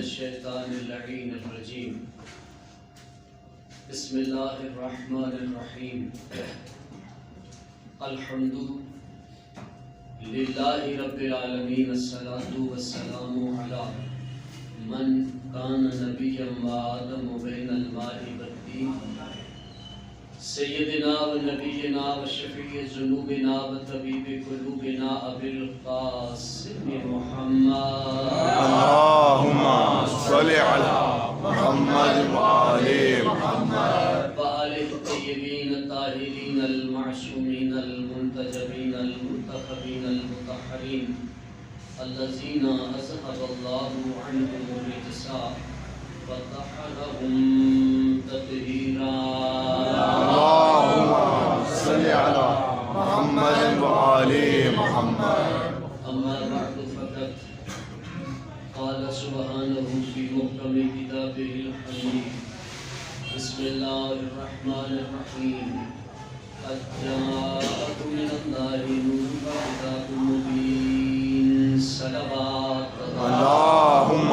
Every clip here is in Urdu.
الشیطان اللعین الرجیم بسم اللہ الرحمن الرحیم الحمد للہ رب العالمین الصلاة والسلام علی من کان نبیا وآدم بین الماء والدین سیدنا و نبینا و شفیع ذنوبنا و طبیب قلوبنا ابی القاسم محمد اللہم صلی علی محمد و آل محمد و آلہ الطیبین الطاہرین المعصومین المنتجبین المنتخبین المطہرین الذین اذہب اللہ عنہم الرجس وطہرہم تطہیرا اللہم صلی علی محمد و آل محمد اما بعد فقط قال سبحانہ فی محکم کتابہ الحمید بسم اللہ الرحمن الرحیم قد جاءکم من اللہ نور و کتاب مبین صلوات اللہم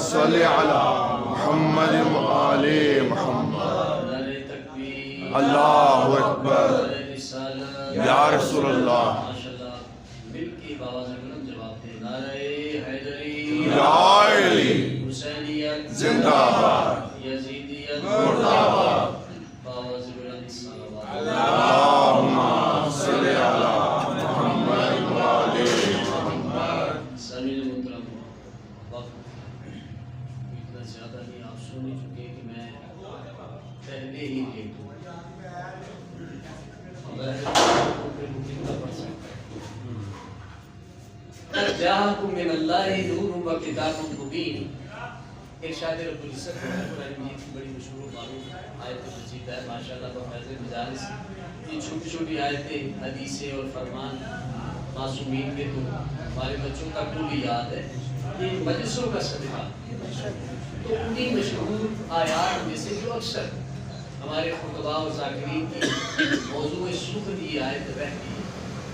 صلی علی محمد و آل محمد نعرہ تکبیر اللہ اکبر نعرہ رسالت یا رسول اللہ ماشاءاللہ مل کی باواز بلند جواب دے نعرہ حیدری یا علی حسینیت زندہ باد یزیدیت مردہ باد باواز بلند صلوات اللہم صلی علی محمد و آل محمد سمیع محترم وقت اتنا زیادہ نہیں آپ سن ہی چکے کہ میں پہلے ہی لیٹ ہوں قد جاءکم من اللہ نور و کتاب مبین ارشاد رب العزت قرآن مجید کی بڑی مشہور و معروف آیت مجید ہے ماشاءاللہ بفیض مجالس یہ چھوٹی چھوٹی آیتیں حدیثیں اور فرمان معصومین کے تو ہمارے بچوں کا کل ہی یاد ہے یہ مجلسوں کا صدقہ تو انہی مشہور آیات میں سے جو اکثر ہمارے خطباء و ذاکرین کی موضوع سخن یہ آیت رہتی ہے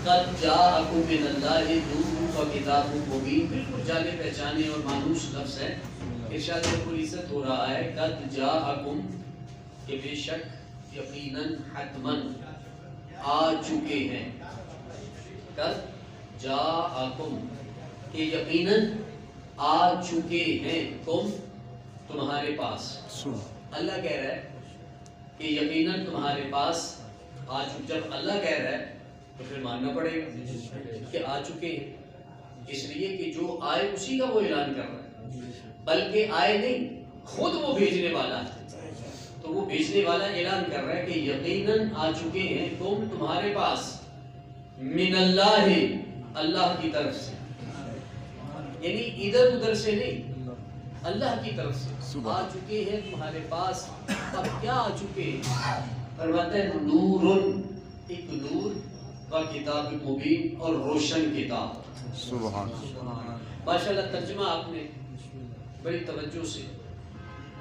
قد جاءکم من اللہ نور و کتاب مبین بالکل جانے پہچانے اور مانوس لفظ ہے ارشاد رب العزت ہو رہا ہے قد جاءکم کہ بے شک یقیناً حتماً آ چکے ہیں قد جاءکم کہ یقیناً آ چکے ہیں تم تمہارے پاس اللہ کہہ رہا ہے کہ یقیناً تمہارے پاس آ چکے جب اللہ کہہ رہا ہے تو پھر ماننا پڑے گا کہ آ چکے ہیں اس لیے کہ جو آئے اسی کا وہ اعلان کر رہا ہے بلکہ آئے نہیں خود وہ بھیجنے والا ہے تو وہ بھیجنے والا اعلان کر رہا ہے کہ یقیناً آ چکے ہیں تم تمہارے پاس من اللہ اللہ کی طرف سے یعنی ادھر ادھر سے نہیں اللہ کی طرف سے آ چکے ہیں تمہارے پاس اب کیا آ چکے ہیں فرماتے ہیں نور ایک نور و کتاب مبین اور روشن کتاب سبحان ماشاءاللہ ترجمہ آپ نے بڑی توجہ سے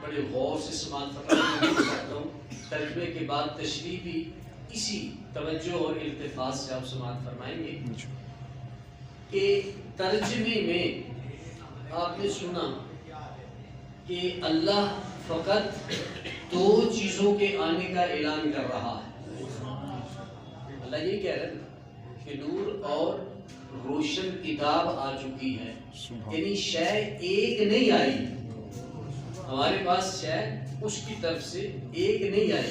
بڑے غور سے سماعت فرمایا ہوں ترجمے کے بعد تشریح بھی اسی توجہ اور التفات سے آپ سماعت فرمائیں گے کہ ترجمے میں آپ نے سنا کہ اللہ فقط دو چیزوں کے آنے کا اعلان کر رہا ہے اللہ یہ کہہ رہا ہے کہ نور اور روشن کتاب آ چکی ہے یعنی شے ایک نہیں آئی ہمارے پاس شے اس کی طرف سے ایک نہیں آئی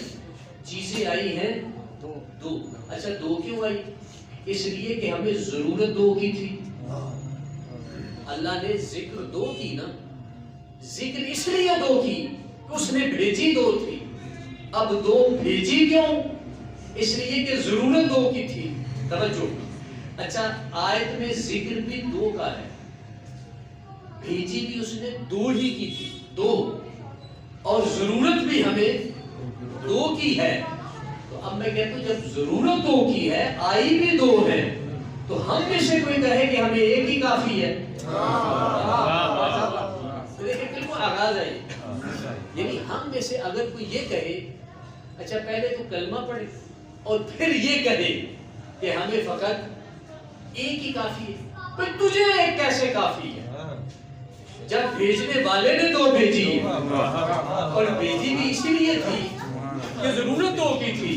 چیزیں آئی ہیں دو اچھا دو کیوں آئی اس لیے کہ ہمیں ضرورت دو کی تھی اللہ نے ذکر دو کی نا ذکر اس لیے دو کی کہ اس نے بھیجی دو تھی اب دو بھیجی کیوں اس لیے کہ ضرورت دو کی تھی توجہ اچھا آیت میں ذکر بھی دو کا ہے بھیجی بھی اس نے دو ہی کی تھی دو اور ضرورت بھی ہمیں دو کی ہے تو اب میں کہتا ہوں جب ضرورت دو کی ہے آئی بھی دو ہے تو ہم میں سے کوئی کہے کہ ہمیں ایک ہی کافی ہے بالکل آغاز ہے یعنی ہم میں سے اگر کوئی یہ کہے اچھا پہلے تو کلمہ پڑھے اور پھر یہ کہے کہ ہمیں فقط ایک ہی کافی ہے، پھر تجھے ایک کیسے کافی ہے؟ جب بھیجنے والے نے دو بھیجی اور بھیجی بھی اسی لیے تھی کہ ضرورت دو کی تھی.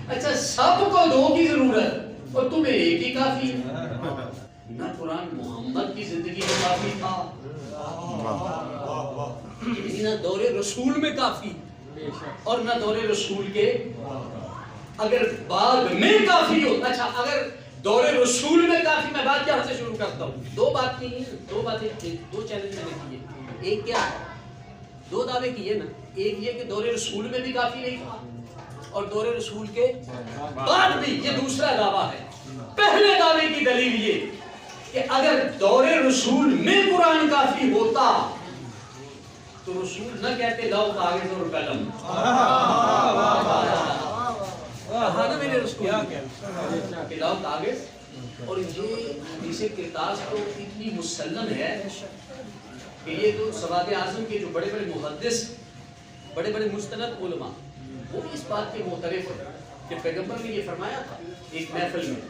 اچھا سب کو دو کی ضرورت اور تمہیں ایک ہی کافی ہے. نہ قرآن محمد کی زندگی میں کافی تھا نہ دور رسول میں کافی اور نہ دور رسول کے اگر بعد میں کافی ہو. اچھا اگر دور رسول میں کافی, میں بات یہاں سے شروع کرتا ہوں. دو بات کی ہیں, دو باتیں, دو چیلنج میں نے کیے. ایک کیا, دو دعوے کیے نا. ایک یہ کہ دور رسول میں بھی کافی نہیں تھا اور دور رسول کے بعد بھی, یہ دوسرا دعویٰ ہے. پہلے دعوے کی دلیل یہ کہ اگر دور رسول میں قرآن کافی ہوتا تو رسول نہ کہتے لاؤ کاغذ اور قلم. کہا نا میرے رسول کہ لاؤ کاغذ. اور یہ حدیث کرتاس تو اتنی مسلم ہے کہ یہ تو سواد اعظم کے جو بڑے بڑے محدث, بڑے بڑے مستند علماء, وہ اس بات کے معترف ہیں کہ پیغمبر نے یہ فرمایا تھا ایک محفل میں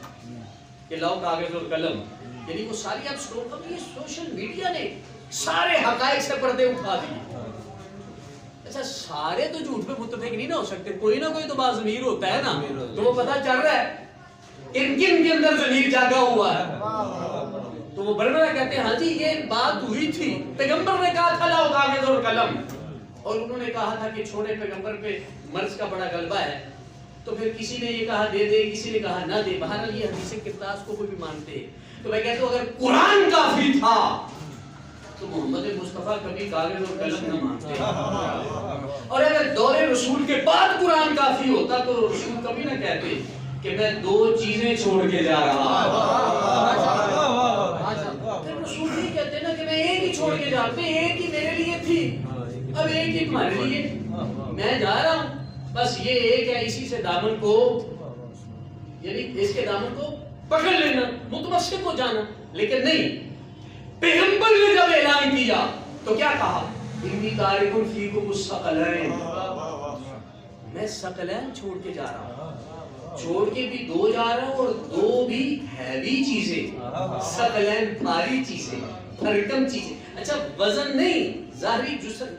کہ لاؤ کاغذ اور قلم. یعنی وہ ساری اب سوشل میڈیا نے سارے حقائق سے پردے اٹھا دیے. اچھا سارے تو جھوٹ پہ متفق نہیں نہ ہو سکتے, کوئی نہ کوئی تو باضمیر ہوتا ہے نا, تو وہ پتہ چل رہا ہے ان کے اندر ضمیر جاگا ہوا ہے. تو وہ بربرا کہتے ہیں ہاں جی یہ بات ہوئی تھی, پیغمبر نے کہا تھا لاؤ کاغذ اور قلم, اور انہوں نے کہا تھا کہ چھوڑے پیغمبر پہ مرض کا بڑا غلبہ ہے. تو پھر کسی نے یہ کہا دے دے, کسی نے کہا نہ دے. بہرحال یہ حدیث کرتاس کو کوئی بھی مانتے ہیں. تو میں کہتا ہوں اگر قرآن کافی تھا تو محمد مصطفیٰ کبھی کاغذ اور قلم نہ مانتے. اور اگر دور رسول کے بعد قرآن کافی ہوتا تو رسول کبھی نہ کہتے کہ میں دو چیزیں چھوڑ کے جا رہا ہوں. پھر رسول نہیں کہتے نا کہ میں ایک ہی چھوڑ کے جا رہا ہوں, ایک ہی میرے لیے تھی, اب ایک ہی تمہارے لیے, میں جا رہا ہوں. بس یہ ایک ہے, اسی سے دامن کو, یعنی اس کے دامن کو پکڑ لینا, متمسک ہو جانا. لیکن نہیں, پیغمبر نے جب اعلان کیا تو کیا کہا, انی تارک فیکم الثقلین, میں ثقلین چھوڑ کے جا رہا ہوں. چھوڑ کے بھی دو جا رہا ہوں, اور دو بھی ہیوی چیزیں, ثقلین بھاری چیزیں, بھرکم چیزیں. اچھا وزن نہیں, ظاہری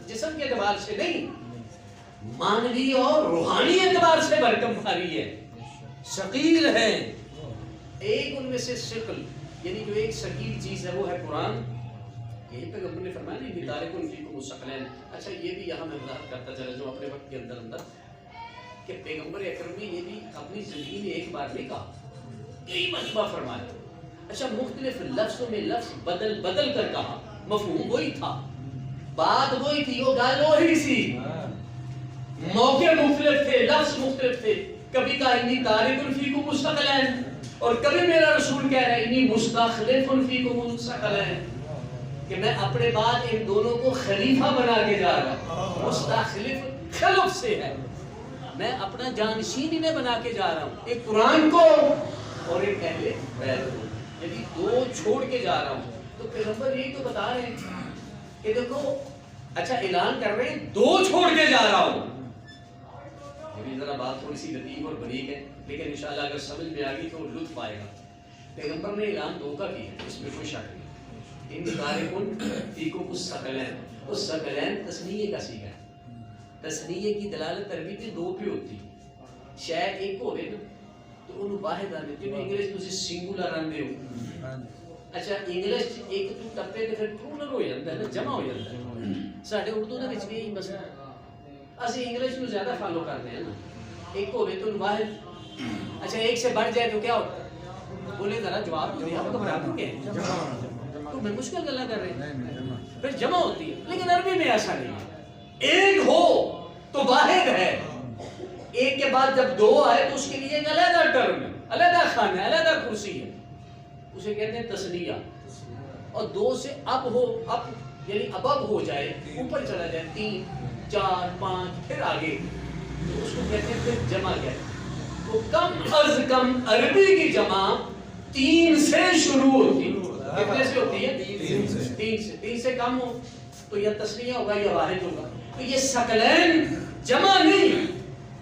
جسم کے اعتبار سے نہیں, مانوی اور روحانی اعتبار سے بھرکم بھاری ہے, ثقیل ہے. ایک ان میں سے ثقل, یعنی جو ایک ثقیل چیز ہے وہ ہے قرآن. یہی پیغمبر نے فرمایا نہیں کہ تارک فیکم الثقلین. اچھا یہ بھی یہاں میں وضاحت کرتا چلا جو اپنے وقت کے اندر کہ پیغمبر اکرم نے یہ بھی اپنی زندگی میں ایک بار نہیں کہا, کئی مرتبہ فرمایا. اچھا مختلف لفظوں میں لفظ بدل بدل کر کہا, مفہوم وہی تھا, بات وہی تھی, وہ گال وہی سی, موقع مختلف تھے, لفظ مختلف تھے. کبھی کہا انی تارک فیکم الثقلین, اور کبھی میرا رسول کہہ رہا ہے انی مستخلف فیکم الثقلین, کہ میں اپنے بعد ان دونوں کو خلیفہ بنا کے جا رہا ہوں. مستخلف خلف سے ہے, میں اپنا جانشین انہیں بنا کے جا رہا ہوں, ایک قرآن کو اور ایک اہل بیت کو, یعنی دو چھوڑ کے جا رہا ہوں. تو پیغمبر یہی تو بتا رہے ہیں کہ دیکھو, اچھا اعلان کر رہے ہیں دو چھوڑ کے جا رہا ہوں. یہ ذرا بات تھوڑی سی لطیف اور بریک ہے, لیکن انشاءاللہ اگر سمجھ میں آ گئی تو لطف آئے گا. پیغمبر نے اعلان دو کا کیا, اس میں کوئی شک نہیں. ان تارک فیکم الثقلین, اس ثقلین تسنیہ کا صیغہ ہے. تسنیہ کی دلالت عربی میں دو پہ ہوتی, شاید ایک ہوئے نا تو انہوں واحد آنے, جنہوں انگلش تو سنگولر آنے ہو. اچھا انگلش ایک تو ٹپے تے پھر پلورل ہو جاتا ہے نا, جمع ہو جاتا ہے. ساڈے اردو دے وچ بھی یہی مسئلہ ہے, اسی انگلش نو زیادہ فالو کرتے ہیں نا, ایک ہوئے تو واحد. اچھا ایک سے بڑھ جائے تو کیا ہوتا ہے, بولے ذرا جواب دو, ہم گھبرا کیوں گئے, تو میں مشکل گلا کر رہے ہیں, پھر جمع ہوتی ہے. لیکن عربی میں ایسا نہیں ہے, ایک ہو تو واحد ہے, ایک کے بعد جب دو آئے تو اس کے لیے ایک علیحدہ ٹرم ہے, علیحدہ خانہ ہے, علیحدہ کرسی ہے, اسے کہتے ہیں تسنیہ. اور دو سے اب ہو, اب یعنی اب ہو جائے, اوپر چلا جائے, 3 4 5 پھر آگے, تو اس کو کہتے ہیں پھر جمع کہتے ہیں. تو کم از کم عربی کی جمع 3 سے شروع ہوتی ہے. کتنے سے ہوتی ہے, 3 سے کم ہو تو یا تسنیہ ہوگا یا واحد ہوگا. تو یہ ثقلین جمع نہیں,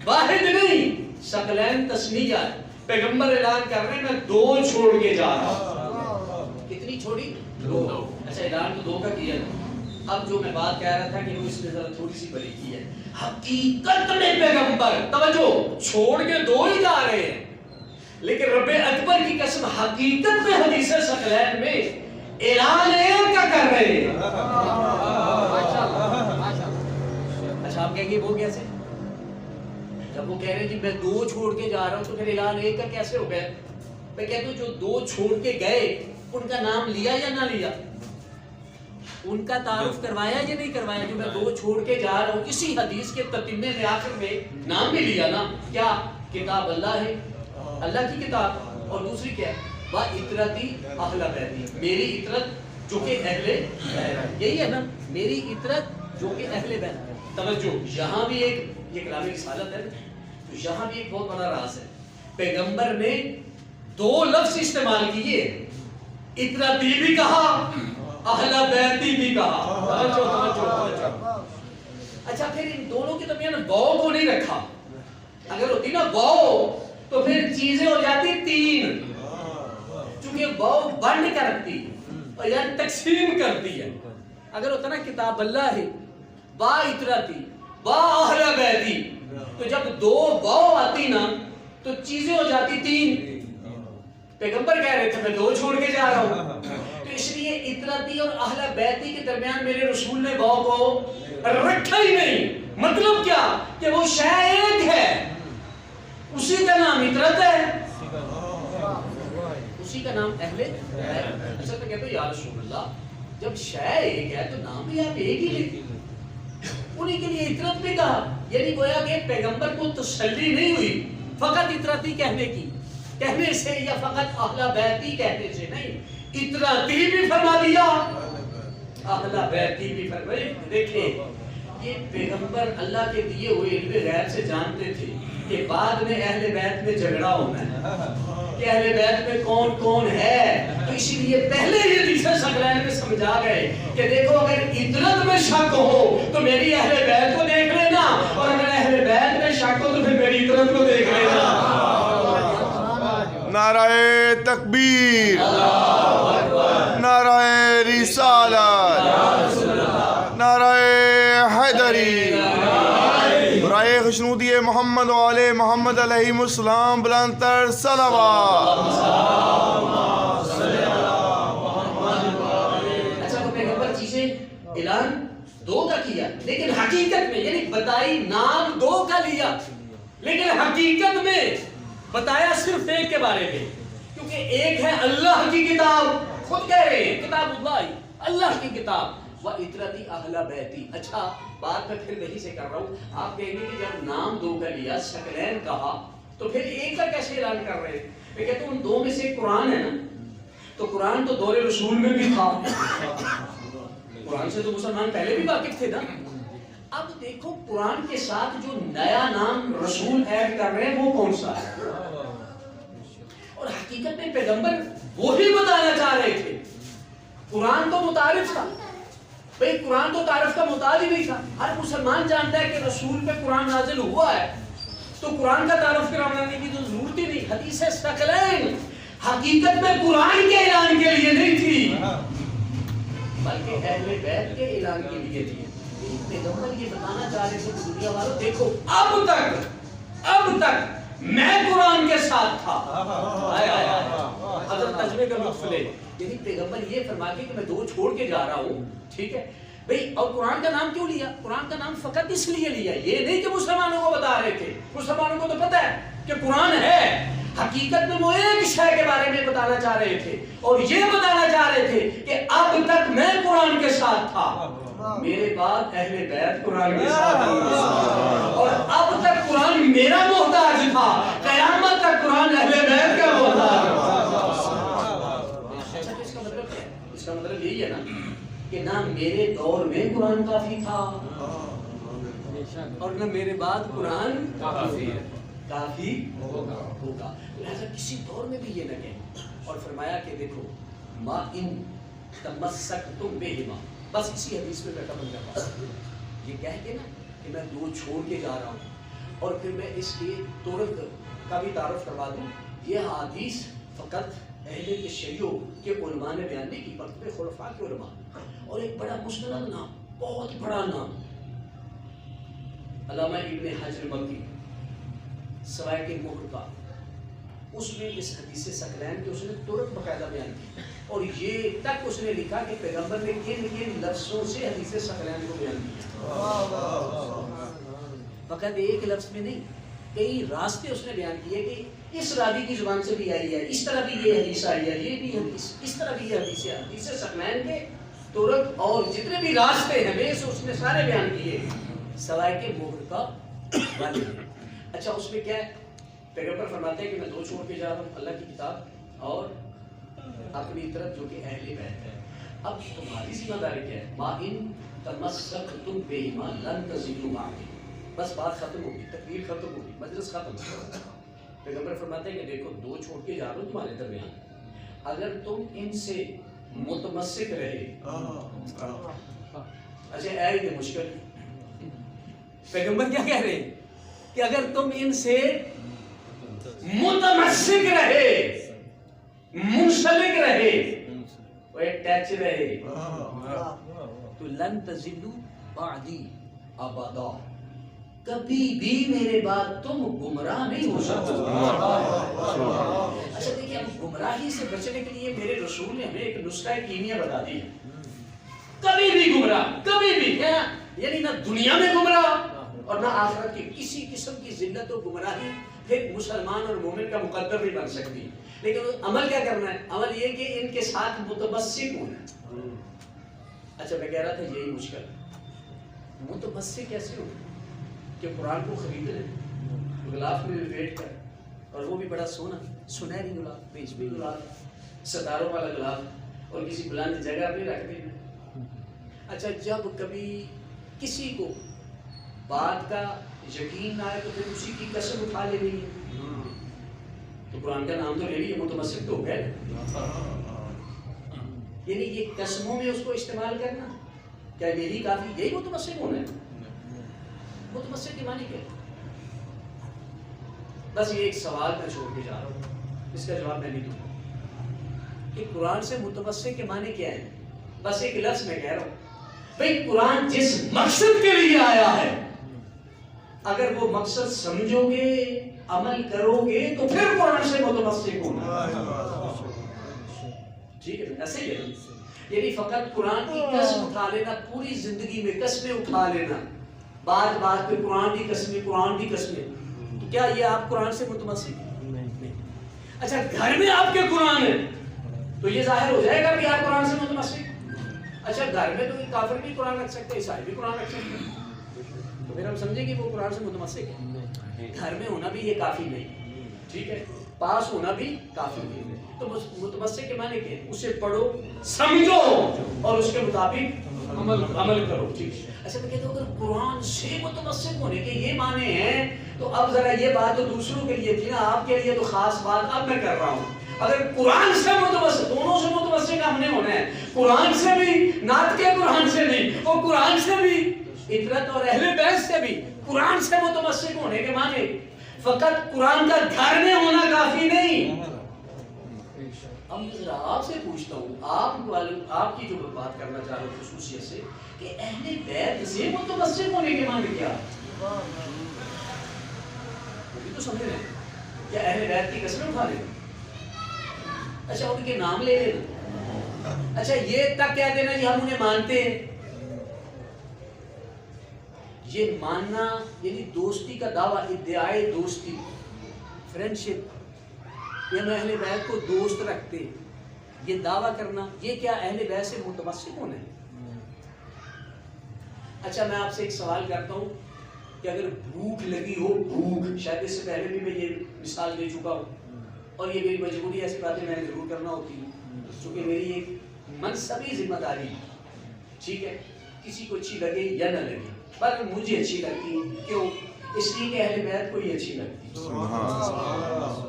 واحد نہیں, ثقلین تسنیہ ہے. پیغمبر اعلان کر رہے ہیں میں 2 چھوڑ کے جا رہا ہوں. کتنی چھوڑی, 2. اچھا اعلان تو 2 کا کیا, اب جو میں بات کہہ رہا تھا کہ وہ اس میں ذرا تھوڑی سی بریکی ہے. حقیقت میں پیغمبر توجہ چھوڑ کے دو ہی جا رہے ہیں، لیکن رب اکبر کی قسم حقیقت میں حدیث ثقلین میں اعلان ایک کا کر رہے ہیں. اچھا آپ کہیں گے وہ کیسے؟ جب وہ کہہ رہے ہیں کہ میں دو چھوڑ کے جا رہا ہوں تو پھر اعلان ایک کا کیسے ہو گیا؟ میں کہتا ہوں جو دو چھوڑ کے گئے ان کا نام لیا یا نہ لیا؟ ان کا تعارف کروایا یا نہیں کروایا؟ جو میں دو چھوڑ کے جا رہا ہوں اسی حدیث کے تتمے میں آخر میں نام بھی لیا نا. کیا کتاب اللہ ہے، اللہ کی کتاب، اور دوسری کیا ہے وَإِطْرَتِي أَهْلَ بَيْتِي، میری عطرت جو کہ اہل بیت، یہی ہے نا میری عطرت جو کہ اہل بیت. توجہ یہاں بھی ایک یہ کلام رسالت ہے تو یہاں بھی ایک بہت بڑا راز ہے. پیغمبر نے دو لفظ استعمال کیے، عطرتی بھی کہا اہل بیتی بھی کہا. توجہ. اچھا پھر ان دونوں کے درمیان واو کو نہیں رکھا. اگر ہوتی نا واو تو پھر چیزیں ہو جاتی تین، چونکہ واو بنڈ کرتی اور یعنی تقسیم کرتی ہے. اگر ہوتا نا کتاب اللہ ہے با عطرتی با اہل بیتی، تو جب دو واو آتی نا تو چیزیں ہو جاتی تین. پیغمبر کہہ رہے تھے میں دو چھوڑ کے جا رہا ہوں، تو اس لیے عطرتی اور اہل بیتی کے درمیان میرے رسول نے واو کو رکھا ہی نہیں. مطلب کیا کہ وہ شے ایک ہے، اسی کا نام عطرت ہے، اسی کا نام اہل بیت. اچھا تو کہتے یا رسول اللہ جب شے ایک ہے تو نام بھی آپ ایک ہی لیتے، انہی کے لیے عطرت بھی کہا. یعنی گویا کہ پیغمبر کو تسلی نہیں ہوئی فقط عطرتی کہنے سے یا فقط اہل بیتی کہنے سے نہیں، عطرتی بھی فرما دیا اہل بیتی بھی فرمایا. دیکھیں یہ پیغمبر اللہ کے دیے ہوئے علم غیب سے جانتے تھے کہ بعد میں اہل بیت میں جھگڑا ہونا ہے کہ اہل بیت میں کون کون ہے، تو اسی لیے پہلے یہ حدیث ثقلین میں سمجھا گئے کہ دیکھو اگر عطرت میں شک ہو تو میری اہل بیت کو دیکھ لینا، اور اگر اہل بیت میں شک ہو تو پھر میری عطرت کو دیکھ لینا. نعرہ تکبیر، نعرہ رسالت، نعرہ حیدری، برائے خشنودی محمد و آل محمد علیہ السلام بلند تر صلوات. اچھا تو پیغمبر چیزیں اعلان دو کا کیا، لیکن حقیقت میں یعنی بتائی نام دو کا لیا، لیکن حقیقت میں بتایا صرف ایک کے بارے میں، کیونکہ ایک ہے اللہ کی کتاب. خود کہہ رہے ہیں کتاب اللہ، اللہ کی کتاب وَإِطْرَتِي أَهْلَ بَيْتِي. اچھا بات میں پھر وہی سے کر رہا ہوں. آپ کہیں گے کہ جب نام دو کا لیا ثقلین کہا تو پھر ایک کا کیسے اعلان کر رہے ہیں؟ میں کہتا ہوں ان دو میں سے قرآن ہے نا، تو قرآن تو دور رسول میں بھی تھا، قرآن سے تو مسلمان پہلے بھی واقف تھے نا. اب دیکھو قرآن کے ساتھ جو نیا نام رسول ایڈ کر رہے ہیں وہ کون سا ہے، اور حقیقت میں پیغمبر وہی بتانا چاہ رہے تھے. قرآن تو متعارف تھا بھئی، قرآن تو تعارف کا محتاج ہی نہیں تھا. ہر مسلمان جانتا ہے کہ رسول پہ قرآن نازل ہوا ہے، تو قرآن کا تعارف کرانے کی تو ضرورت ہی نہیں. حدیث ثقلین حقیقت میں قرآن کے اعلان کے لیے نہیں تھی بلکہ اہل بیت کے اعلان کے لیے تھی. پیغمبر یہ بتانا چاہ رہے تھے دنیا والوں دیکھو اب تک میں قرآن کے ساتھ تھا. حضرت تجربے کا لطف لے، یعنی پیغمبر یہ فرما کے کہ میں دو چھوڑ کے جا رہا ہوں، ٹھیک ہے بھئی. اور قرآن کا نام کیوں لیا؟ قرآن کا نام فقط اس لیے لیا، یہ نہیں کہ مسلمانوں کو بتا رہے تھے، مسلمانوں کو تو پتہ ہے کہ قرآن ہے. حقیقت میں وہ ایک شے کے بارے میں بتانا چاہ رہے تھے، اور یہ بتانا چاہ رہے تھے کہ اب تک میں قرآن کے ساتھ تھا، میرے بعد اہل بیت قرآن کے ساتھ تھا، اور اب تک قرآن میرا محتاج تھا، قیامت تک قرآن اہل بیت کا محتاج تھا. اس کا مطلب کیا ہے؟ اس کا مطلب یہی ہے نا کہ نہ میرے دور میں قرآن کافی تھا اور نہ میرے بعد قرآن کافی ہوگا. لہذا کسی دور میں بھی یہ نہ کہیں. اور فرمایا کہ دیکھو ما ان تمسکتم بہما، بس اسی حدیث میں میں ختم کرتا ہوں. یہ کہہ کے نا کہ میں دو چھوڑ کے جا رہا ہوں، اور پھر میں اس کے ترک کا بھی تعارف کروا دوں. یہ حدیث فقط اہل تشیع کے علماء نے بیان نہیں کی بلکہ خلفاء کے علماء، اور ایک بڑا مستند نام، بہت بڑا نام، علامہ ابن حجر مکی سوائے کے مہر کا، اس میں اس حدیث ثقلین کے اس نے ترک باقاعدہ بیان کی، اور یہ تک اس نے لکھا کہ پیغمبر نے کن کن لفظوں سے حدیث ثقلین کو بیان کیا، فقط ایک لفظ میں نہیں، کئی راستے اس نے بیان کیے کہ اس راوی کی زبان سے بھی آئی ہے، اس طرح بھی یہ حدیث آئی ہے، یہ بھی حدیث، اس طرح بھی یہ حدیث ہے، حدیث ثقلین کے ترک اور جتنے بھی راستے ہیں بیس اس نے سارے بیان کیے سوائے کے مہر کا والد۔ اچھا اس میں کیا ہے؟ پیغمبر فرماتے ہیں کہ میں 2 چھوڑ کے جا رہا ہوں، اللہ کی کتاب اور اپنی طرف جو کہ اہل بیت ہے۔ اب تمہاری ذمہ داری کیا ہے؟ ما ان تمسکتم بہما لن تضلوا بعدی، بس بات ختم ہوگی، تقریر ختم ہوگی، مجلس ختم ہوگی۔ پیغمبر فرماتے ہیں کہ دیکھو 2 چھوڑ کے جا رہا ہوں تمہارے درمیان، اگر تم ان سے متمسک رہے، اچھا اے یہ مشکل، پیغمبر کیا کہہ رہے ہیں کہ اگر تم ان سے متمسک رہے، منسلک رہے، ٹچ رہے، تو لن تضلوا بعدی ابدا، کبھی بھی میرے بعد تم گمراہ نہیں ہو سکتے۔ اچھا دیکھیں، ہم گمراہی سے بچنے کے لیے میرے رسول نے ہمیں ایک نسخہ کیمیا بتا دی ہے، کبھی بھی گمراہ، کبھی بھی، کیا یعنی نہ دنیا میں گمراہ اور نہ آخرت کی کسی قسم کی ذلت و گمراہی پھر مسلمان اور مومن کا مقدر نہیں بن سکتی۔ لیکن عمل کیا کرنا ہے؟ عمل یہ کہ ان کے ساتھ متمسک ہونا۔ اچھا میں کہہ رہا تھا یہی مشکل، متمسک کیسے ہو کہ قرآن کو خرید لیں غلاف میں لپیٹ کر، اور وہ بھی بڑا سونا سنہری غلاف، ریشمی غلاف، ستاروں والا غلاف، اور کسی بلند جگہ پہ رکھ دیں۔ اچھا جب کبھی کسی کو بات کا یقین نہ آئے تو پھر اسی کی قسم اٹھا لینی ہے، تو قرآن کا نام تو لے لیے، متمسک تو ہو گئے۔ یعنی یہ قسموں میں اس کو استعمال کرنا کیا میری کافی، یہی متمسک ہونا ہے؟ متمسک کے معنی کیا ہے؟ بس یہ ایک سوال میں چھوڑ کے جا رہا ہوں، اس کا جواب میں نہیں دوں گا کہ قرآن سے متمسک کے معنی کیا ہے۔ بس ایک لفظ میں کہہ رہا ہوں، بھئی قرآن جس مقصد کے لیے آیا ہے اگر وہ مقصد سمجھو گے، عمل کرو گے تو پھر قرآن سے متمسک ہونا۔ ٹھیک ہے، ایسے ہی ہے، یعنی فقط قرآن کی قسم اٹھا لینا، پوری زندگی میں قسمیں اٹھا لینا، بات بات پہ قرآن کی قسمیں، قرآن کی قسمیں، تو کیا یہ آپ قرآن سے متمسک ہیں؟ نہیں۔ اچھا گھر میں آپ کے قرآن ہے تو یہ ظاہر ہو جائے گا کہ آپ قرآن سے متمسک۔ اچھا گھر میں تو کافر بھی قرآن رکھ سکتے، عیسائی بھی قرآن رکھ سکتے، تو پھر ہم سمجھیں کہ وہ قرآن سے متمسک ہے۔ گھر میں ہونا بھی یہ کافی نہیں، ٹھیک ہے، پاس ہونا بھی کافی نہیں، تو متمسک کے معنی کیا ہے؟ اسے پڑھو، سمجھو اور اس کے مطابق عمل کرو۔ ٹھیک ہے، اچھا میں کہتا ہوں اگر قرآن سے متمسک ہونے کے یہ معنی ہیں تو اب ذرا یہ بات تو دوسروں کے لیے تھی نا، آپ کے لیے تو خاص بات اب میں کر رہا ہوں۔ اگر قرآن سے متمسک، دونوں سے متمسک ہم نے ہونا ہے، قرآن سے بھی، نعت کے قرآن سے بھی، اور قرآن سے بھی، اطرت اور اہل بیت سے بھی، قرآن سے متمسک ہونے کے معنی فقط قرآن کا گھر میں ہونا کافی نہیں۔ اب میں ذرا آپ سے پوچھتا ہوں، آپ کی جو بات کرنا چاہ رہا ہوں خصوصیت سے، کہ اہل بیت سے متمسک ہونے کے معنی کیا؟ وہ بھی تو سمجھ رہے ہیں، کیا اہل بیت کی قسمیں اٹھا لیں؟ اچھا ان کے نام لے لینا، اچھا یہ تک کہہ دینا جی ہم انہیں مانتے ہیں۔ یہ ماننا یعنی دوستی کا دعویٰ، ادعائے دوستی، فرینڈشپ، یہ ہم اہل بیت کو دوست رکھتے، یہ دعویٰ کرنا، یہ کیا اہل بیت سے متمسک ہونا ہے؟ اچھا میں آپ سے ایک سوال کرتا ہوں کہ اگر بھوک لگی ہو، بھوک، شاید اس سے پہلے بھی میں یہ مثال دے چکا ہوں، اور یہ میری مجبوری، ایسی باتیں میں نے ضرور کرنا ہوتی ہے چونکہ میری ایک منصبی ذمہ داری ہے، ٹھیک ہے، کسی کو اچھی لگے یا نہ لگے، پر مجھے اچھی لگتی ہے، کیوں؟ اس لیے کہ اہل بیت کو یہ اچھی لگتی ہے۔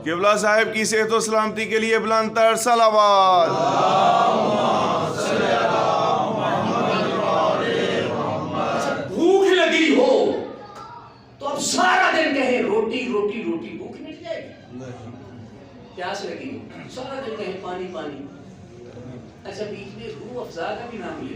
قبلہ صاحب کی صحت و سلامتی کے لیے بلند تر صلوات۔ بھوک لگی ہو تو اب سارا دن کہیں روٹی روٹی روٹی، بھوک مٹ جائے گی؟ پیاس لگی ہو سارا دن کہیں پانی پانی، اچھا بیچ میں روح افزا کا بھی نام لے،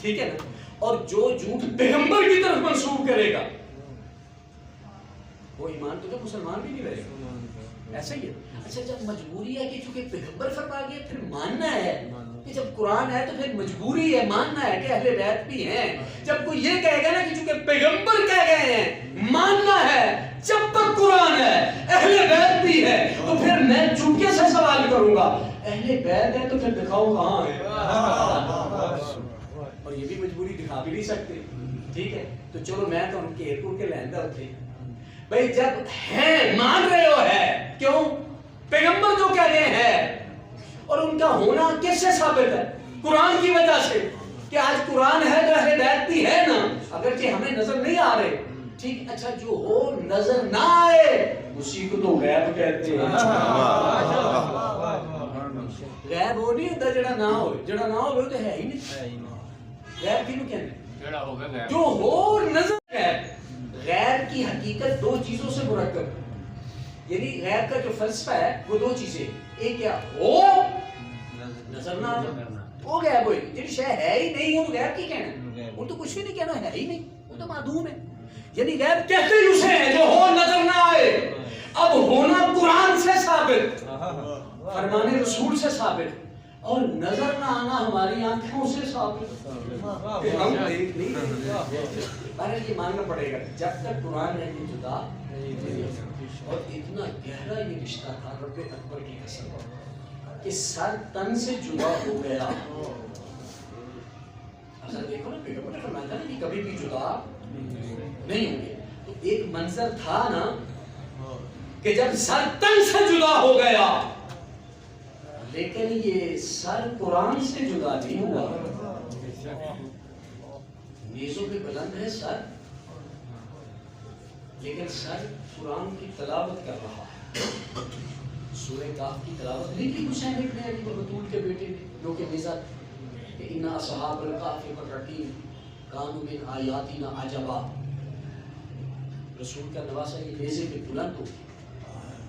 ٹھیک ہے نا. اور جو جھوٹ پیغمبر کی طرف منسوب کرے گا وہ ایمان تو مسلمان بھی نہیں رہے گا. ایسا ہی ہے. اچھا جب مجبوری ہے کہ چونکہ پیغمبر فرما گیا پھر ماننا ہے کہ جب قرآن ہے تو پھر مجبوری ہے ماننا ہے کہ اہل بیت بھی ہیں. جب کوئی یہ کہے گا نا کہ چونکہ پیغمبر کہہ گئے ہیں ماننا ہے جب تک قرآن ہے اہل بیت بھی ہے تو پھر میں چونکہ سے سوال کروں گا اہل بیت ہے تو پھر دکھاؤ کہاں ہے. اور یہ بھی مجبوری دکھا بھی نہیں سکتے. ٹھیک ہے تو چلو میں تو ان کے ایئرپورٹ کے لیندا ہوتے بھائی جب ہے مان رہے ہو ہے کیوں پیغمبر جو کہہ رہے ہیں اور ان کا ہونا کس سے ثابت ہے قرآن کی وجہ سے کہ آج قرآن ہے تو اہل بیت بھی ہے نا اگرچہ ہمیں نظر نہیں آ رہے. ٹھیک اچھا جو ہو نظر نہ آئے اسی کو تو غیب کہتے ہیں. غیب وہ نہیں ہوتا جڑا نہ ہو وہ تو ہے ہی نہیں. غیب کیوں کہتے ہیں جو ہو نظر ہے. غیب کی حقیقت دو چیزوں سے مرکب یعنی غیب کا جو فلسفہ ہے وہ دو چیزیں ایک کیا ہو نظر نہ ہو غیب ہوئی جی شے ہے ہی نہیں وہ تو غیب کی کہنا وہ تو کچھ بھی نہیں کہنا ہے ہی نہیں وہ تو معدوم ہے. یعنی غیب کہتے ہی اسے ہیں جو ہو نظر نہ آئے. اب ہونا قرآن سے ثابت فرمان رسول سے ثابت اور نظر نہ آنا ہماری آنکھوں سے ثابت. ہم دیکھ نہیں یہ ماننا پڑے گا جب تک قرآن ہے یہ جدا. اور اتنا گہرا یہ رشتہ تھا رب اکبر کی قسم کہ سر تن سے جدا ہو گیا. اصل دیکھو نا پیغمبر نے فرمایا تھا نا کہ کبھی بھی جدا نہیں ہوں گے. تو ایک منظر تھا نا کہ جب سر تن سے جدا ہو گیا لیکن یہ سر قرآن سے جدا نہیں ہوا. نیزوں پہ بلند ہے سر لیکن سر قرآن کی تلاوت کر رہا ہے. سورہ کاف کی تلاوت نہیں کی حسین ابن علی بطول کے بیٹے نے جو کہ نیزہ کہ ان اصحاب الکہف والرقیم کانوا من آیاتنا عجبا. رسول کا نواسہ یہ نیزے پہ بلند ہو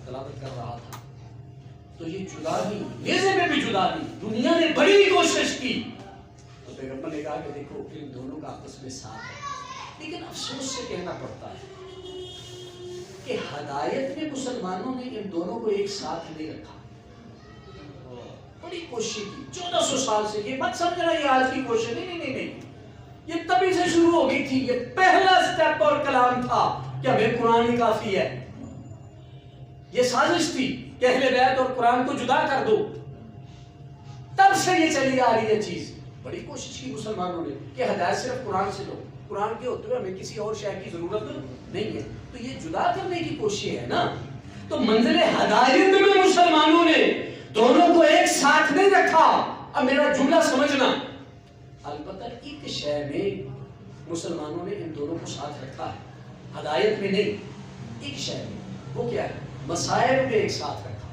تلاوت کر رہا تھا. تو یہ جدا نہیں نیزے میں بھی جدا نہیں. دنیا نے بڑی کوشش کی تو پیغمبر نے کہا کہ دیکھو ان دونوں کا آپس میں ساتھ ہے. لیکن افسوس سے کہنا پڑتا ہے کہ ہدایت میں مسلمانوں نے ان دونوں کو ایک ساتھ نہیں رکھا. بڑی کوشش کی 1400 سال سے. یہ مت سمجھنا یہ آج کی کوشش نہیں یہ تبھی سے شروع ہو گئی تھی. یہ پہلا سٹیپ اور کلام تھا کہ ہمیں قرآن ہی کافی ہے. یہ سازش تھی کہ اہل بیت اور قرآن کو جدا کر دو. تب سے یہ چلی آ رہی ہے چیز. بڑی کوشش کی مسلمانوں نے کہ ہدایت صرف قرآن سے لو. قرآن کے ہوتے ہوئے ہمیں کسی اور شے کی ضرورت نہیں ہے. تو یہ جدا کرنے کی کوشش ہے نا. تو منزل ہدایت میں مسلمانوں نے دونوں کو ایک ساتھ نہیں رکھا. اب میرا جملہ سمجھنا البتہ ایک شے میں مسلمانوں نے ان دونوں کو ساتھ رکھا ہے ہدایت میں نہیں. ایک شے میں وہ کیا ہے مسائب میں ایک ساتھ رکھا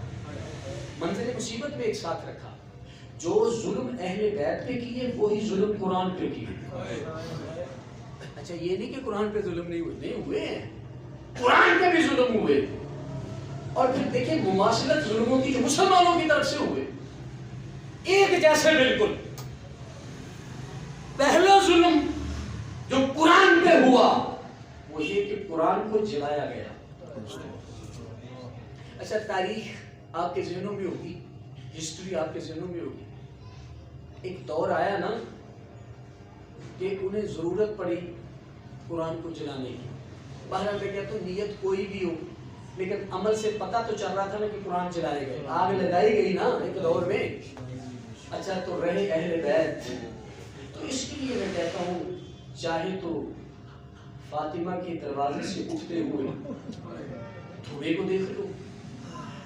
منزل مصیبت میں ایک ساتھ رکھا. جو ظلم اہل بیت پہ کیے وہی ظلم قرآن پہ کیے. اچھا یہ نہیں کہ قرآن پہ ظلم نہیں ہوئے ہیں قرآن پہ بھی ظلم ہوئے. اور پھر دیکھیں مماثلت ظلموں کی جو مسلمانوں کی طرف سے ہوئے ایک جیسے بالکل. پہلا ظلم جو قرآن پہ ہوا وہ یہ کہ قرآن کو جلایا گیا. اچھا تاریخ آپ کے ذہنوں میں ہوگی ہسٹری آپ کے ذہنوں میں ہوگی. ایک دور آیا نا کہ انہیں ضرورت پڑی قرآن کو جلانے کی. بہرحال میں کہتا ہوں نیت کوئی بھی ہو لیکن عمل سے پتہ تو چل رہا تھا نا کہ قرآن جلائے گئے. آگ لگائی گئی نا ایک دور میں. اچھا تو رہے اہل بیت. تو اس کے لیے میں کہتا ہوں چاہے تو فاطمہ کے دروازے سے اٹھتے ہوئے دھوئے کو دیکھ لو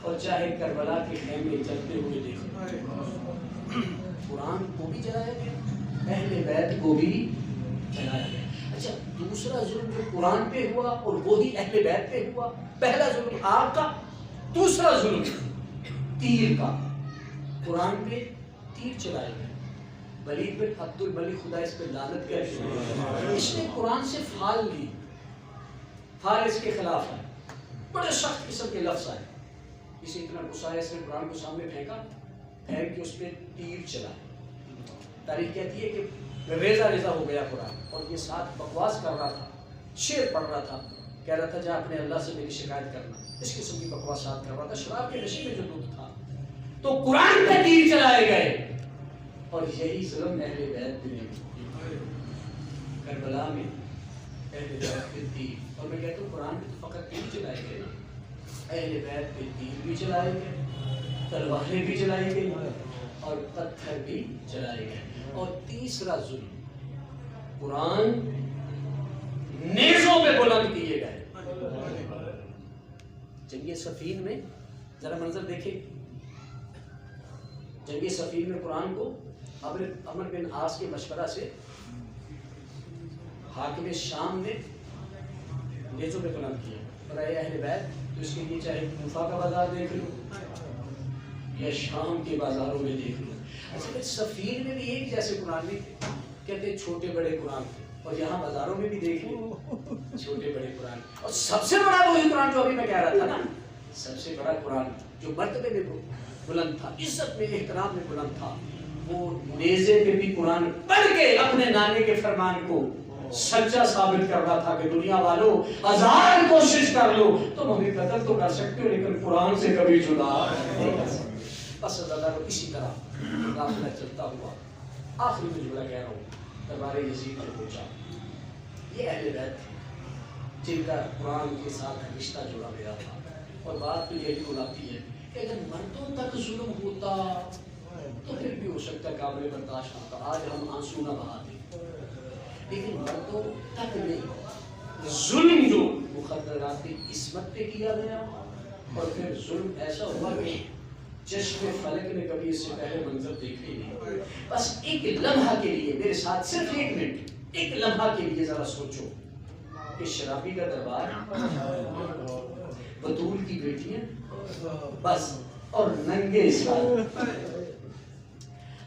اور چاہے کربلا کے خیمے جلتے ہوئے دیکھ لو. قرآن کو بھی جلایا گیا اہل بیت کو بھی جلایا گیا. اچھا دوسرا ظلم جو قرآن پہ ہوا اور وہی اہل بیت پہ ہوا. پہلا ظلم آگ کا دوسرا ظلم تیر کا. قرآن پہ تیر چلائے گئے. ولید بن عبد الملک خدا اس پہ لعنت کرے اس نے قرآن سے فال لی. فال اس کے خلاف ہے. بڑے سخت قسم کے لفظ آئے. اسے اتنا غصہ آیا اس نے قرآن کو سامنے پھینکا پھینک کے اس پہ تیر چلا. تاریخ کہتی ہے کہ ریزہ ریزہ ہو گیا قرآن، اور یہ ساتھ بکواس کر رہا تھا، شعر پڑھ رہا تھا، کہہ رہا تھا جا اپنے اللہ سے میری شکایت کرنا، اس قسم کی بکواسات کر رہا تھا، شراب کے نشے میں جو دودھ تھا، تو قرآن پہ تیر چلائے گئے، اور یہی ظلم اہل بیت نے کربلا میں اہل بیت پہ تیر، اور میں کہتا ہوں قرآن پہ تو فقط تیر چلائے گئے نا، اہل بیت پہ تیر بھی چلائے گئے، تلواریں بھی چلائی گئی، اور پتھر بھی چلائے گئے، اور تیسرا ظلم قرآن نیزوں پہ بلند کیے گئے۔ جنگ صفین میں ذرا منظر دیکھیں، جنگ صفین میں قرآن کو عمرو بن عاص کے مشورہ سے حاکم شام نے نیزوں پہ بلند کیا، اور اے اہل بیت تو اس کے لیے چاہے کوفہ کا بازار دیکھ لو یا شام کے بازاروں میں دیکھ لو، اچھا صفین میں بھی ایک جیسے قرآن نہیں تھے، کہتے چھوٹے بڑے قرآن تھے، اور یہاں بازاروں میں بھی دیکھ لو چھوٹے بڑے قرآن، اور سب سے بڑا وہی قرآن جو ابھی میں کہہ رہا تھا نا، سب سے بڑا قرآن جو مرتبے میں بلند تھا، عزت میں احترام میں بلند تھا، وہ نیزے پہ بھی قرآن پڑھ کے اپنے نانے کے فرمان کو سچا ثابت کر رہا تھا کہ دنیا والوں ہزار کوشش کر لو تم ہمیں قتل تو کر سکتے ہو لیکن قرآن سے کبھی جدا نہیں کر سکتے۔ بس اللہ کو اسی طرح قافلہ چلتا ہوا آخری میں جملہ کہہ رہا ہوں دربار یزید میں پہنچا۔ یہ اہل بیت تھے جن کا قرآن کے ساتھ رشتہ جڑا گیا تھا، اور بات تو یہی بلاتی ہے کہ اگر مردوں تک ظلم ہوتا تو پھر بھی ہو سکتا قابل برداشت ہوتا، آج ہم آنسو نہ بہاتے، لیکن مردوں تک نہیں، ظلم جو مخدرات عصمت پہ کیا گیا، اور پھر ظلم ایسا ہوا کہ چشم فلک نے کبھی اس سے پہلے منظر دیکھے نہیں۔ بس ایک لمحہ کے لیے میرے ساتھ صرف ایک منٹ، ایک لمحہ کے لیے ذرا سوچو کہ شرابی کا دربار، بطول کی بیٹیاں، بس اور ننگے سال۔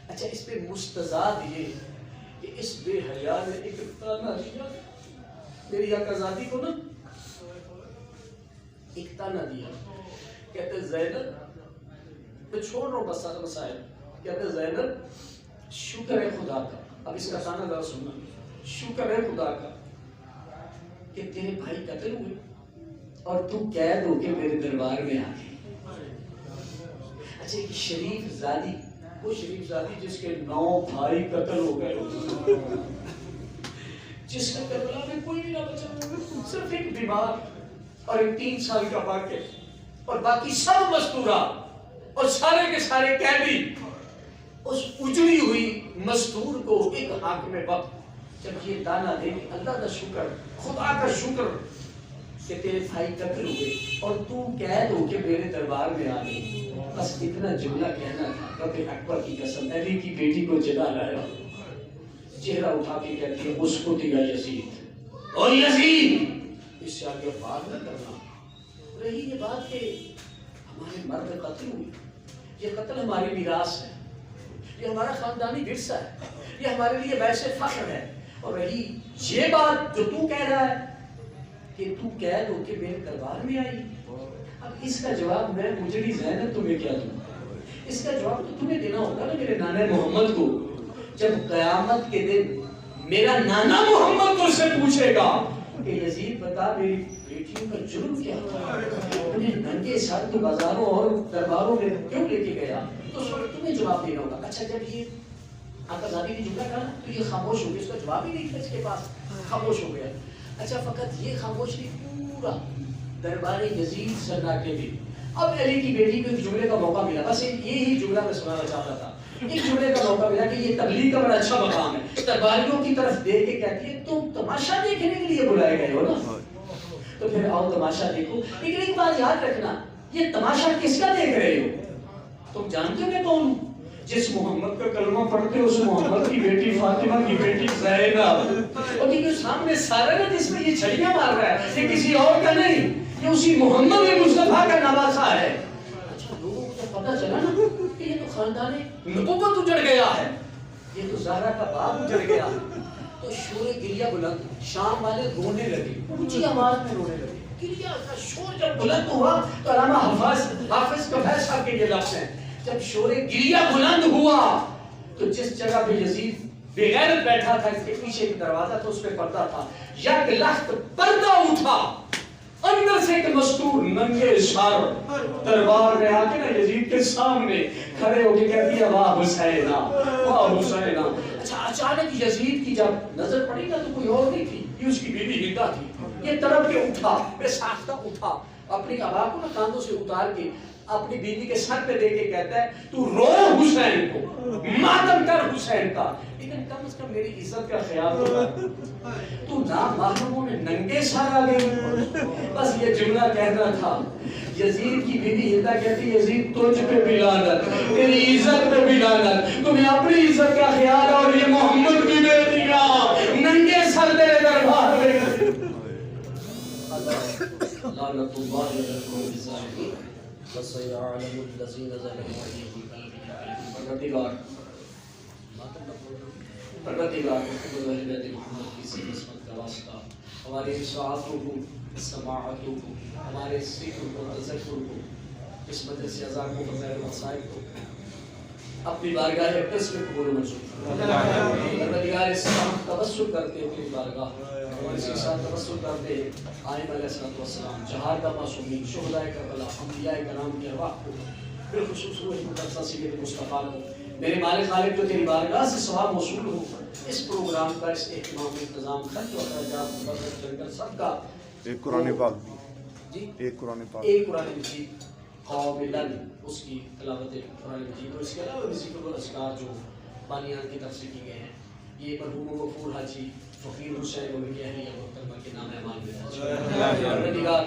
اچھا اس پہ مستضاد یہ کہ اس بے حیا نے ایک تانا دیا میری آزادی کو نا، ایک تانا دیا، کہتے زینب، میں چھوڑ رہا ہوں بس سارا مسائل، کہتے زینب شکر ہے خدا کا، اب اس کا تانا ذرا سننا، شکر ہے خدا کا کہ تیرے بھائی قتل ہوئے اور تو قید ہو کے میرے دربار میں آ گئی۔ اچھا ایک شریف زادی، وہ شریف زادی جس کے 9 بھائی قتل ہو گئے، جس کا کربلا میں کوئی نہ بچا، صرف ایک بیمار اور ایک 3 سال کا واقع، اور باقی سب مستورہ اور سارے کے سارے قیدی۔ اس اجڑی ہوئی مستور کو ایک حاکم وقت جب یہ دانا دے کہ اللہ کا شکر، خدا کا شکر کہ تیرے بھائی قتل ہوئے اور تو قید ہو کے میرے دربار میں آ گئی، بس اتنا جملہ کہنا تھا۔ رب اکبر کی قسم، علی کی بیٹی کو جگہ لایا، چہرہ اٹھا کے کہتی ہے اس کو دیا یزید، اور یزید اس سے آگے بات نہ کرنا۔ رہی یہ بات کہ ہمارے مرد قتل ہوئے، یہ قتل ہماری میراث ہے، یہ ہمارا خاندانی ورثہ ہے، یہ ہمارے لیے باعث فخر ہے، اور رہی یہ بات جو تو کہہ رہا ہے کہ تو قید ہو کے میرے دربار میں آئی، اب اس کا جواب میں مجھے زینب تمہیں کیا دوں؟ اس کا جواب تو تمہیں دینا ہوگا نا میرے نانا محمد کو، جب قیامت کے دن میرا نانا محمد تو سے پوچھے گا کہ یزید بتا میری بیٹیوں کا جرم کیا تھا، انہیں ننگے سر تو بازاروں اور درباروں میں کیوں لے کے گیا، تو اس وقت تمہیں جواب دینا ہوگا۔ اچھا جب یہ آقازادی نے جملہ کہا تو یہ خاموش ہو گیا، اس کا جواب ہی نہیں تھا اس کے پاس، خاموش ہو گیا۔ اچھا فقط یہ خاموش نہیں، پورا دربار یزید سرنا کے بھی اب علی کی بیٹی کو ایک جملے کا موقع ملا، بس یہی جملہ میں سنانا چاہتا تھا، ایک جملے کا موقع ملا کہ یہ تبلیغ کا بڑا اچھا مقام ہے، درباریوں کی طرف دیکھ کے کہتی ہے تم تماشا دیکھنے کے لیے بلائے گئے ہو نا، تو پھر آؤ تماشا دیکھو، لیکن ایک بات یاد رکھنا، یہ تماشا کس کا دیکھ رہے ہو؟ تم جانتے ہو میں کون ہوں؟ جس محمد کا کلمہ پڑھتے اس محمد کی بیٹی فاطمہ کی بیٹی زینب، اور کیونکہ سامنے سارا نا جس میں یہ چھڑیاں مار رہا ہے یہ کسی اور کا نہیں، یہ اسی محمد مصطفیٰ کا نواسا ہے۔ اچھا لوگوں کو جب پتہ چلا نا کہ یہ تو خاندان نبوت اجڑ گیا ہے، یہ تو زہرا کا باپ اجڑ گیا، تو شور گریہ بلند، شام والے رونے لگے، اونچی آواز میں رونے لگے، گریہ کا شور جب بلند ہوا تو علامہ حافظ کفیس صاحب کے یہ لفظ ہیں، جب شور گریہ بلند ہوا تو جس جگہ پہ یزید بغیرت بیٹھا تھا، اس کے پیچھے ایک دروازہ تھا، اس پہ پردہ تھا، یک لخت پردہ اٹھا، اندر سے ایک مستور ننگے سر دربار میں آ کے نا یزید کے سامنے کھڑے ہو کے کہتی ہے واہ حسینہ واہ حسینہ. اچھا اچانک یزید کی جب نظر پڑی نا تو کوئی اور نہیں تھی، یہ اس کی بیوی ہندا تھی. یہ تڑپ کے اٹھا، بے ساختہ اٹھا، اپنی آبا کو نا کاندھوں سے اتار کے اپنی بیوی کے سر پہ دے کے کہتا ہے تو رو حسین کو، ماتم کر حسین کا، لیکن کم از کم میری عزت کا خیال تو کر. تو نامحرموں میں ننگے سر آ گئی. بس یہ جملہ کہنا تھا. یزید کی بیوی ہندا کہتی یزید تجھ پہ بھی لعنت، تیری عزت پہ بھی لعنت، تمہیں اپنی عزت کا خیال ہے اور یہ محمد کی بیٹیاں ننگے سر تیرے دربار میں. لعنت اللہ علی القوم الظالمین وسيعلم الذين ظلموا أي منقلب. پروردگار محمد کی سی قسمت کا واسطہ ہماری ساعتوں کو، سماعتوں کو، ہمارے ذکر کو، تذکر کو، قسمت سے عذاب کو، فضائل مسائل کو اپنی بارگاہ اقدس میں قبول منظور. پروردگار اس ساتھ توسل کرتے ہیں اپنی بارگاہ اور اسی ساتھ توسل کرتے ہیں آئمہ علیہ السلام، جہاد کا معصومین، شہداء کربلا، انبیاء کرام کی ارواح کو، بالخصوص روح مقدسہ سید مصطفیٰ کو. میرے مالک خالق جو تیری بارگاہ سے ثواب موصول ہو، اس پروگرام کا، اس اہتمام انتظام خرچ و اخراجات مبذر جنگل سب کا ایک قرآن پاک جی ایک قرآن پاک ایک قرآن مجید قابلاً اس کی تلاوت قرآن مجید اور اس کے علاوہ بھی ذکر و اذکار جو بانیان کی طرف سے کی گئے ہیں، یہ مرحوم غفور حاجی فقیر حسین اور اہلیہ محترمہ کے نام اعمال میں درج. پروردگار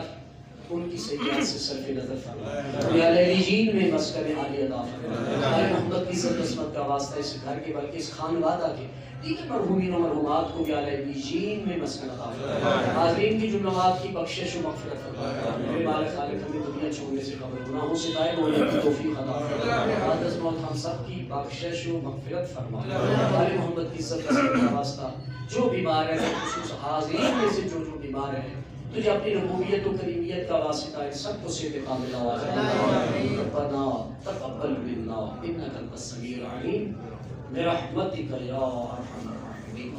ان کی سیئات سے صرف نظر فرما، یا لیجین میں مسکن عالی عطا فرما. ہمارے محمد کی عزت عظمت کا واسطہ اس گھر کے بلکہ اس خانوادہ کے دیگر مرحومین و مرحومات کو یا لیجین میں مسکن عطا فرما. حاضرین کی جملات کی بخشش و مغفرت فرما. میرے مالک خالق ہمیں دنیا چھوڑنے سے قبل گناہوں سے دائم ہونے کی توفیق عطا فرما. بعد از موت ہم سب کی بخشش و مغفرت فرما. ہمارے محمد کی عزت عظمت کا واسطہ جو بیمار ہیں، خصوص حاضرین میں سے جو بیمار ہیں، تجھے اپنی ربوبیت و کریمیت کا واسطہ ان سب کو صحت کاملہ عطا فرما. ربنا تقبل منا انک انت السمیع العلیم برحمتک یا ارحم الراحمین.